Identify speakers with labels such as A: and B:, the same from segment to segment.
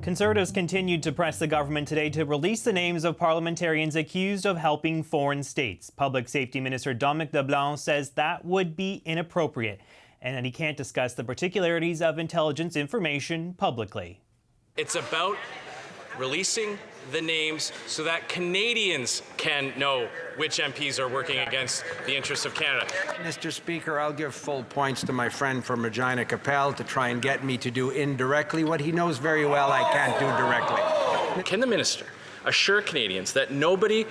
A: Conservatives continued to press the government today to release the names of parliamentarians accused of helping foreign states. Public Safety Minister Dominic LeBlanc says that would be inappropriate and that he can't discuss the particularities of intelligence information publicly.
B: It's about releasing the names so that Canadians can know which MPs are working against the interests of Canada.
C: Mr. Speaker, I'll give full points to my friend from Regina Capel to try and get me to do indirectly what he knows very well I can't do directly.
B: Can the minister assure Canadians that nobody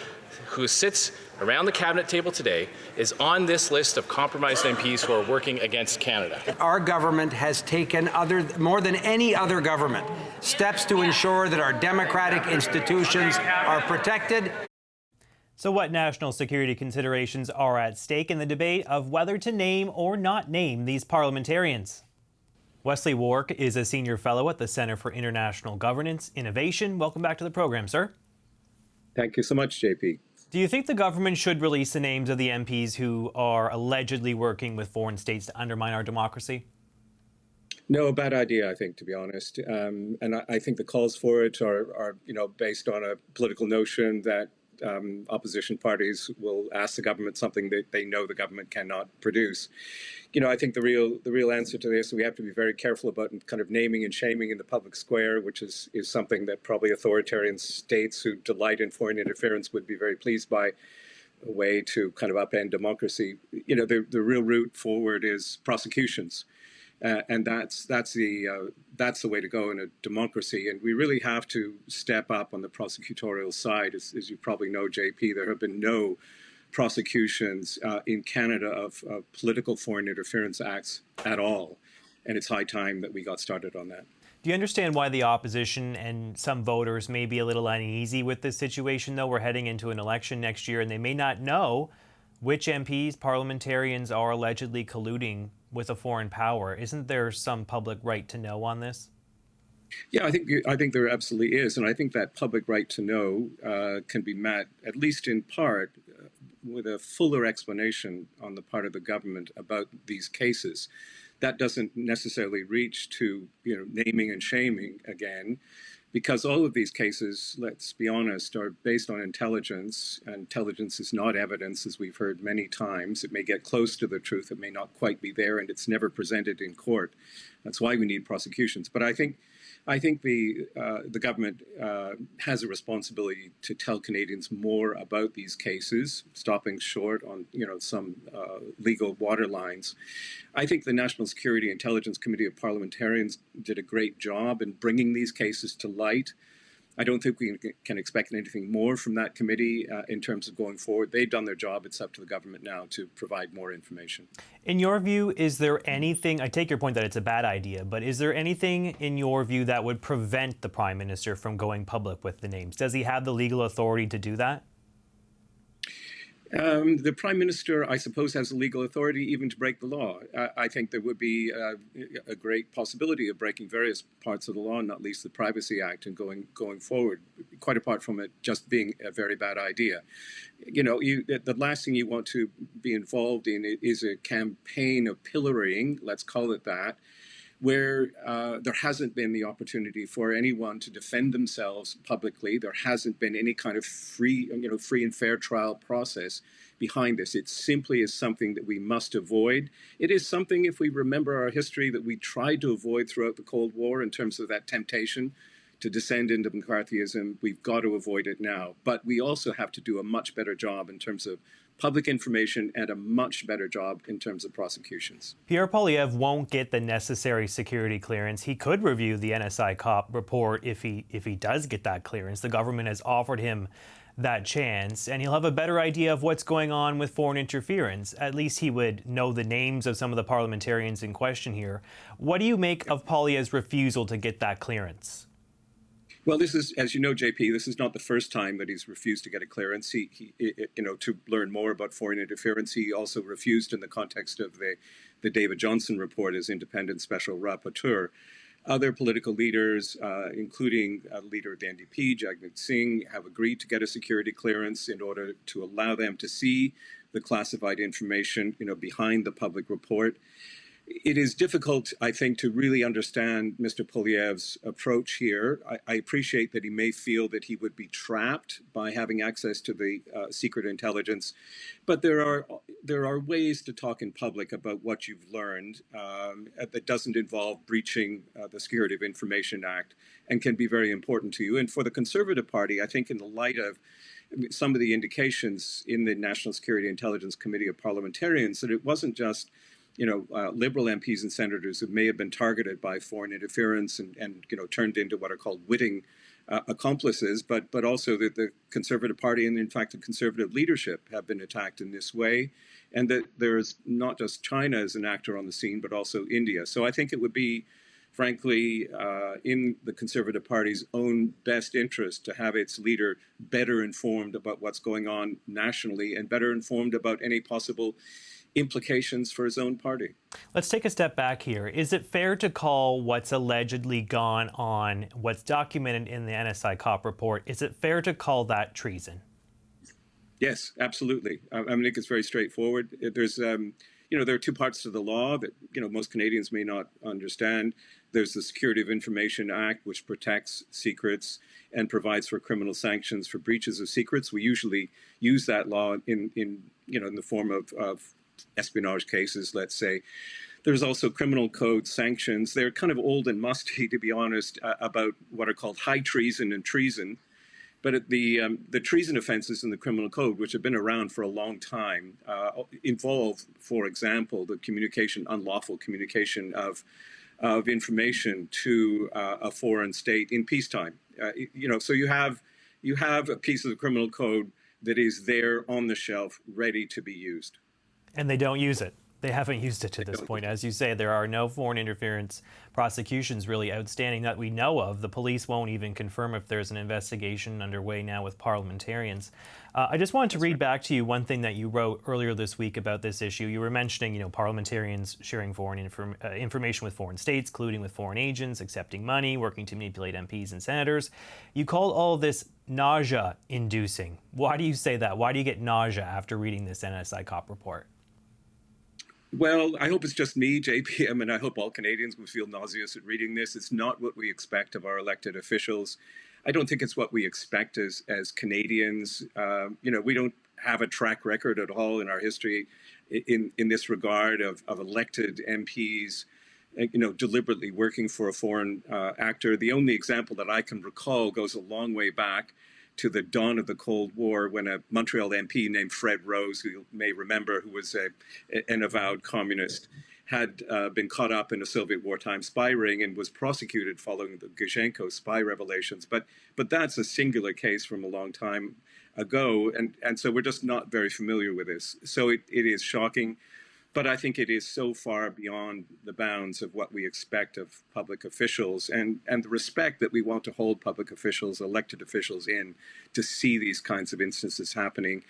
B: who sits around the cabinet table today is on this list of compromised MPs who are working against Canada?
C: Our government has taken, more than any other government, steps to ensure that our democratic institutions are protected.
A: So what national security considerations are at stake in the debate of whether to name or not name these parliamentarians? Wesley Wark is a senior fellow at the Centre for International Governance Innovation. Welcome back to the program, sir.
D: Thank you so much, JP.
A: Do you think the government should release the names of the MPs who are allegedly working with foreign states to undermine our democracy?
D: No, a bad idea, I think, to be honest. And I think the calls for it are based on a political notion that opposition parties will ask the government something that they know the government cannot produce. I think the real answer to this, we have to be very careful about kind of naming and shaming in the public square, which is something that probably authoritarian states who delight in foreign interference would be very pleased by, a way to kind of upend democracy. The real route forward is prosecutions. And that's the way to go in a democracy. And we really have to step up on the prosecutorial side. As you probably know, JP, there have been no prosecutions in Canada of political foreign interference acts at all. And it's high time that we got started on that.
A: Do you understand why the opposition and some voters may be a little uneasy with this situation, though? We're heading into an election next year, and they may not know which MPs, parliamentarians, are allegedly colluding with a foreign power. Isn't there some public right to know on this?
D: Yeah, I think there absolutely is, and I think that public right to know can be met, at least in part, with a fuller explanation on the part of the government about these cases. That doesn't necessarily reach to naming and shaming again, because all of these cases, let's be honest, are based on intelligence. Intelligence is not evidence, as we've heard many times. It may get close to the truth, it may not quite be there, and it's never presented in court. That's why we need prosecutions. But I think the government has a responsibility to tell Canadians more about these cases, stopping short on some legal waterlines. I think the National Security Intelligence Committee of Parliamentarians did a great job in bringing these cases to light. I don't think we can expect anything more from that committee in terms of going forward. They've done their job. It's up to the government now to provide more information.
A: In your view, is there anything, I take your point that it's a bad idea, but is there anything in your view that would prevent the Prime Minister from going public with the names? Does he have the legal authority to do that?
D: The Prime Minister, I suppose, has the legal authority even to break the law. I think there would be a great possibility of breaking various parts of the law, not least the Privacy Act, and going forward, quite apart from it just being a very bad idea. The last thing you want to be involved in is a campaign of pillorying, let's call it that, where there hasn't been the opportunity for anyone to defend themselves publicly. There hasn't been any kind of free and fair trial process behind this. It simply is something that we must avoid. It is something, if we remember our history, that we tried to avoid throughout the Cold War in terms of that temptation to descend into McCarthyism. We've got to avoid it now. But we also have to do a much better job in terms of public information and a much better job in terms of prosecutions.
A: Pierre Poilievre won't get the necessary security clearance. He could review the NSI COP report if he does get that clearance. The government has offered him that chance, and he'll have a better idea of what's going on with foreign interference. At least he would know the names of some of the parliamentarians in question here. What do you make of Poilievre's refusal to get that clearance?
D: Well, this is, as you know, JP, this is not the first time that he's refused to get a clearance. He to learn more about foreign interference. He also refused in the context of the David Johnson report as independent special rapporteur. Other political leaders, including a leader of the NDP, Jagmeet Singh, have agreed to get a security clearance in order to allow them to see the classified information, behind the public report. it is difficult, I think, to really understand Mr. Poilievre's approach here. I appreciate that he may feel that he would be trapped by having access to the secret intelligence, but there are ways to talk in public about what you've learned that doesn't involve breaching the Security of Information Act and can be very important to you. And for the Conservative Party, I think in the light of some of the indications in the National Security Intelligence Committee of Parliamentarians that it wasn't just Liberal MPs and senators who may have been targeted by foreign interference and turned into what are called witting accomplices, but also that the Conservative Party and in fact the Conservative leadership have been attacked in this way, and that there's not just China as an actor on the scene, but also India. So I think it would be, frankly, in the Conservative Party's own best interest to have its leader better informed about what's going on nationally and better informed about any possible implications for his own party.
A: Let's take a step back here. Is it fair to call what's allegedly gone on, what's documented in the NSI COP report, is it fair to call that treason?
D: Yes, absolutely. I think it's very straightforward. There's, there are two parts to the law that, most Canadians may not understand. There's the Security of Information Act, which protects secrets and provides for criminal sanctions for breaches of secrets. We usually use that law in the form of espionage cases, let's say. There's also criminal code sanctions. They're kind of old and musty, to be honest, about what are called high treason and treason. But the treason offenses in the criminal code, which have been around for a long time, involve, for example, the unlawful communication of information to a foreign state in peacetime. So you have a piece of the criminal code that is there on the shelf, ready to be used.
A: And they don't use it. They haven't used it to this point. As you say, there are no foreign interference prosecutions really outstanding that we know of. The police won't even confirm if there's an investigation underway now with parliamentarians. I just wanted to read back to you one thing that you wrote earlier this week about this issue. You were mentioning, parliamentarians sharing foreign information with foreign states, colluding with foreign agents, accepting money, working to manipulate MPs and senators. You called all of this nausea-inducing. Why do you say that? Why do you get nausea after reading this NSI COP report?
D: Well, I hope it's just me, JP. I hope all Canadians would feel nauseous at reading this. It's not what we expect of our elected officials. I don't think it's what we expect as Canadians. We don't have a track record at all in our history in this regard of elected MPs, deliberately working for a foreign actor. The only example that I can recall goes a long way back to the dawn of the Cold War, when a Montreal MP named Fred Rose, who you may remember, who was an avowed communist, had been caught up in a Soviet wartime spy ring and was prosecuted following the Gushenko spy revelations. But that's a singular case from a long time ago, and so we're just not very familiar with this. So it is shocking. But I think it is so far beyond the bounds of what we expect of public officials and the respect that we want to hold public officials, elected officials in, to see these kinds of instances happening.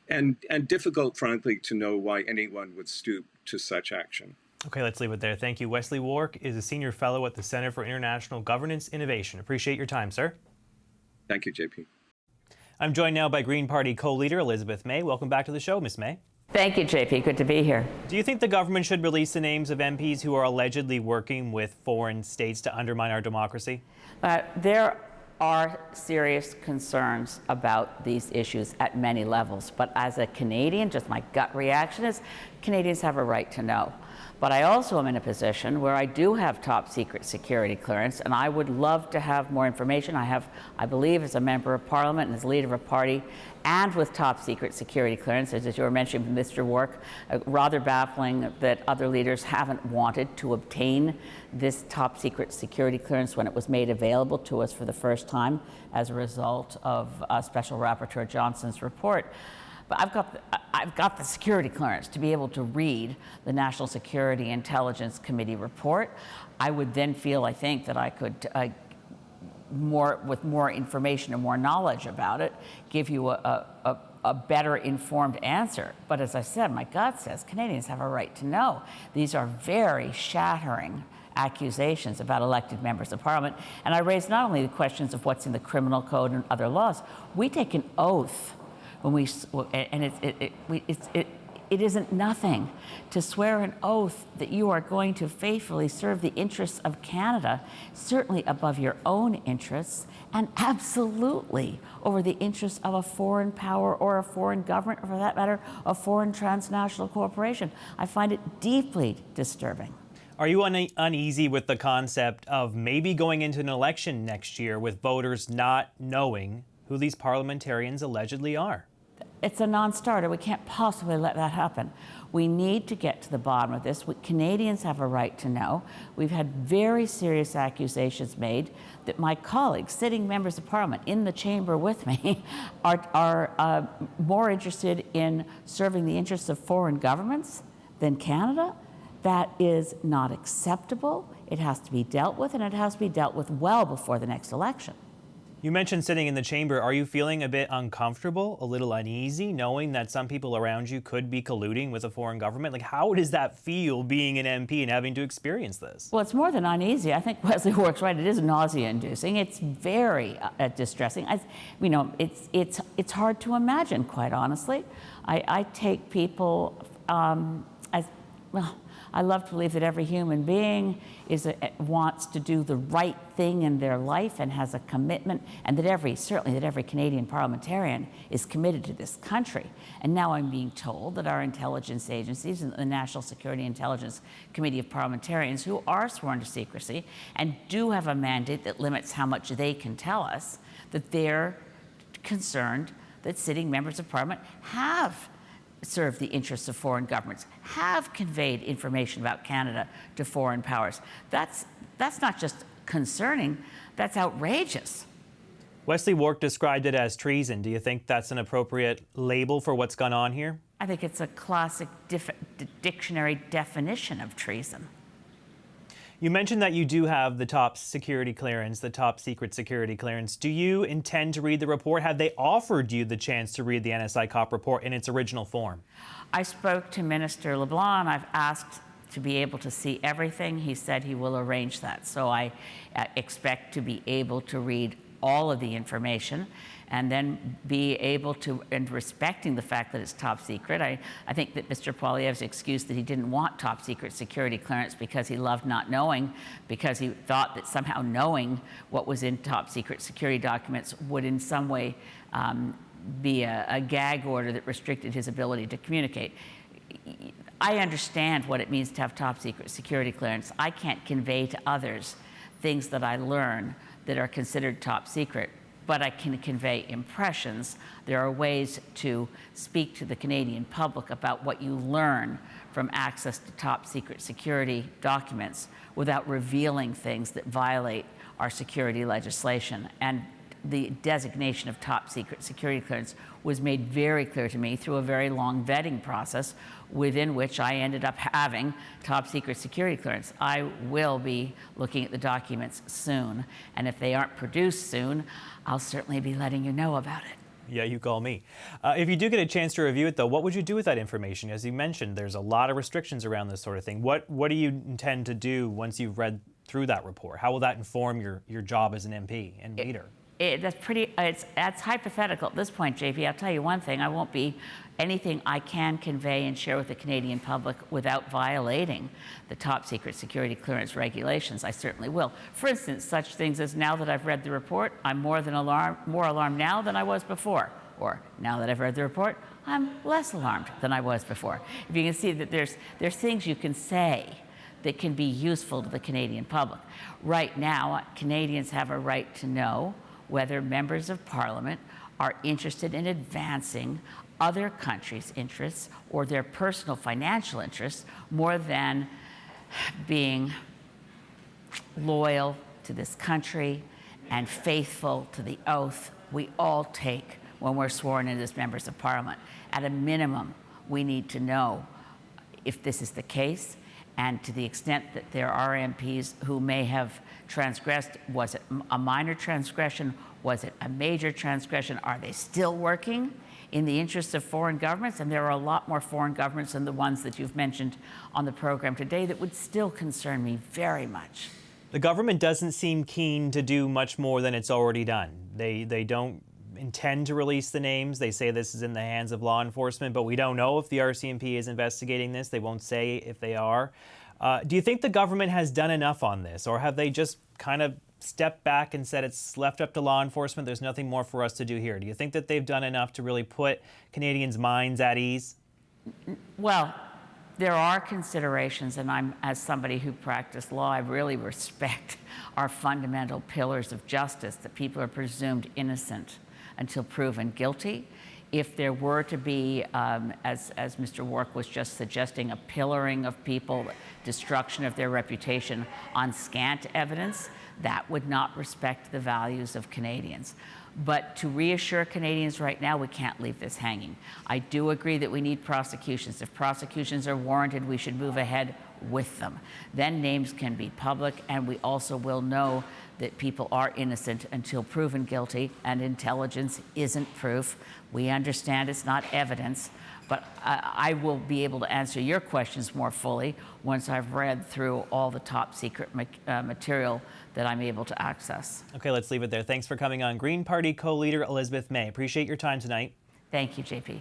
D: And difficult, frankly, to know why anyone would stoop to such action.
A: Okay, let's leave it there. Thank you. Wesley Wark is a senior fellow at the Center for International Governance Innovation. Appreciate your time, sir.
D: Thank you, JP.
A: I'm joined now by Green Party co-leader Elizabeth May. Welcome back to the show, Ms. May.
E: Thank you, JP. Good to be here.
A: Do you think the government should release the names of MPs who are allegedly working with foreign states to undermine our democracy?
E: There are serious concerns about these issues at many levels. But as a Canadian, just my gut reaction is Canadians have a right to know. But I also am in a position where I do have top secret security clearance, and I would love to have more information. I believe, as a member of Parliament and as leader of a party, and with top secret security clearance, as you were mentioning, Mr. Wark, rather baffling that other leaders haven't wanted to obtain this top secret security clearance when it was made available to us for the first time as a result of Special Rapporteur Johnson's report. But I've got the security clearance to be able to read the National Security Intelligence Committee report. I would then feel, I think, that I could, with more information and more knowledge about it, give you a better informed answer. But as I said, my gut says Canadians have a right to know. These are very shattering accusations about elected members of Parliament. And I raise not only the questions of what's in the criminal code and other laws, we take an oath when it isn't nothing to swear an oath that you are going to faithfully serve the interests of Canada, certainly above your own interests, and absolutely over the interests of a foreign power or a foreign government, or for that matter, a foreign transnational corporation. I find it deeply disturbing.
A: Are you uneasy with the concept of maybe going into an election next year with voters not knowing who these parliamentarians allegedly are?
E: It's a non-starter. We can't possibly let that happen. We need to get to the bottom of this. Canadians have a right to know. We've had very serious accusations made that my colleagues, sitting members of Parliament in the chamber with me, are more interested in serving the interests of foreign governments than Canada. That is not acceptable. It has to be dealt with, and it has to be dealt with well before the next election.
A: You mentioned sitting in the chamber. Are you feeling a bit uncomfortable, a little uneasy, knowing that some people around you could be colluding with a foreign government? Like, how does that feel being an MP and having to experience this?
E: Well, it's more than uneasy. I think Wesley Wark's right. It is nausea-inducing. It's very distressing. It's hard to imagine, quite honestly. I take people as, well, I love to believe that every human being wants to do the right thing in their life and has a commitment, and that certainly every Canadian parliamentarian is committed to this country. And now I'm being told that our intelligence agencies and the National Security Intelligence Committee of Parliamentarians, who are sworn to secrecy and do have a mandate that limits how much they can tell us, that they're concerned that sitting members of Parliament have serve the interests of foreign governments, have conveyed information about Canada to foreign powers. That's not just concerning, that's outrageous.
A: Wesley Wark described it as treason. Do you think that's an appropriate label for what's gone on here?
E: I think it's a classic dictionary definition of treason.
A: You mentioned that you do have the top security clearance, the top secret security clearance. Do you intend to read the report? Have they offered you the chance to read the NSI COP report in its original form?
E: I spoke to Minister LeBlanc. I've asked to be able to see everything. He said he will arrange that. So I expect to be able to read all of the information and then be able to, and respecting the fact that it's top secret. I think that Mr. Poilievre's excuse that he didn't want top secret security clearance because he loved not knowing, because he thought that somehow knowing what was in top secret security documents would in some way be a gag order that restricted his ability to communicate. I understand what it means to have top secret security clearance. I can't convey to others things that I learn that are considered top secret, but I can convey impressions. There are ways to speak to the Canadian public about what you learn from access to top secret security documents without revealing things that violate our security legislation. And the designation of top secret security clearance was made very clear to me through a very long vetting process within which I ended up having top secret security clearance. I will be looking at the documents soon, and if they aren't produced soon, I'll certainly be letting you know about it.
A: Yeah, you call me. If you do get a chance to review it, though, what would you do with that information? As you mentioned, there's a lot of restrictions around this sort of thing. What do you intend to do once you've read through that report? How will that inform your job as an MP and leader?
E: That's hypothetical at this point, JP. I'll tell you one thing, I won't be anything I can convey and share with the Canadian public without violating the top secret security clearance regulations. I certainly will. For instance, such things as, now that I've read the report, I'm more alarmed now than I was before. Or, now that I've read the report, I'm less alarmed than I was before. If you can see that there's things you can say that can be useful to the Canadian public. Right now, Canadians have a right to know whether members of Parliament are interested in advancing other countries' interests or their personal financial interests more than being loyal to this country and faithful to the oath we all take when we're sworn in as members of Parliament. At a minimum, we need to know if this is the case, and to the extent that there are MPs who may have transgressed, was it a minor transgression? Was it a major transgression? Are they still working in the interests of foreign governments? And there are a lot more foreign governments than the ones that you've mentioned on the program today that would still concern me very much.
A: The government doesn't seem keen to do much more than it's already done. They don't intend to release the names. They say this is in the hands of law enforcement, but we don't know if the RCMP is investigating this. They won't say if they are. Do you think the government has done enough on this, or have they just kind of stepped back and said it's left up to law enforcement, there's nothing more for us to do here? Do you think that they've done enough to really put Canadians' minds at ease?
E: Well, there are considerations, and I'm, as somebody who practiced law, I really respect our fundamental pillars of justice, that people are presumed innocent until proven guilty. If there were to be, as Mr. Wark was just suggesting, a pillaring of people, destruction of their reputation on scant evidence, that would not respect the values of Canadians. But to reassure Canadians right now, we can't leave this hanging. I do agree that we need prosecutions. If prosecutions are warranted, we should move ahead with them. Then names can be public, and we also will know that people are innocent until proven guilty, and intelligence isn't proof. We understand it's not evidence, but I will be able to answer your questions more fully once I've read through all the top secret material that I'm able to access.
A: Okay, let's leave it there. Thanks for coming on. Green Party co-leader Elizabeth May. Appreciate your time tonight.
E: Thank you, JP.